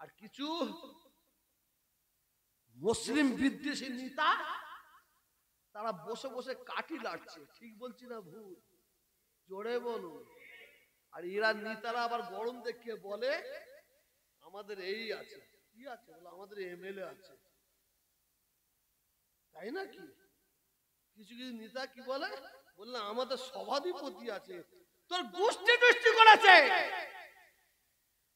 আর কিছু মুসলিম বিদ্বেষী নেতা তারা বসে বসে কাঠি লাড়ছে। ঠিক বলছি না ভুল? জোরে বলুন। আর এরা নেতারা আবার গরম দেখিয়ে বলে আমাদের এই আছে, কি আছে বলে, আমাদের এমএলএ আছে, তাই নাকি? কিছু কিছু নেতা কি বলে, বললে আমাদের সভাধিপতি আছে। তোর গোষ্ঠী দৃষ্টি করেছে,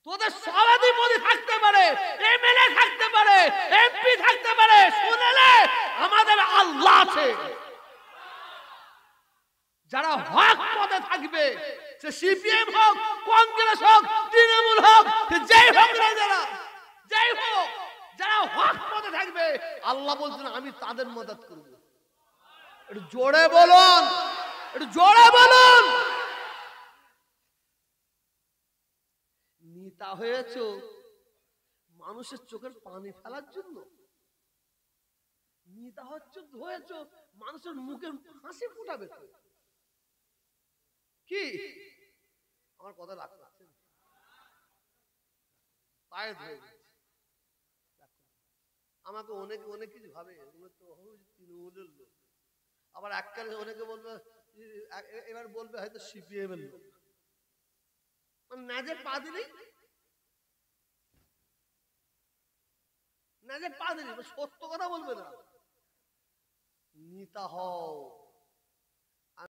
তোদের সভাধিপতি থাকতে পারে, এমএলএ থাকতে পারে, এমপি থাকতে পারে, শুনেলে আমাদের আল্লাহ আছে। যারা হক পদে থাকবে, সে সিপিএম হোক, কংগ্রেস হোক, তৃণমূল হোক, যেই হোক না, যেই হোক, যারা হক পদে থাকবে, আল্লাহ বলছেন আমি তাদের মদদ করব। একটু জোরে বলুন, একটু জোরে বলুন। নেতা হয়েছে মানুষের চোখের পানি ফেলার জন্য? নেতা হয়েছে মানুষের মুখে হাসি ফুটাবে তো? কি আমার কথা রাখতে পায়ে ধরে আমাকে অনেকে অনেক কিছু ভাবে, তৃণমূলের লোক, আবার এককালে অনেকে বলবে, এবার বলবে হয়তো সিপিএম এর লোক। নাজে পা দিলেই সত্য কথা বলবে না। নেতা হও,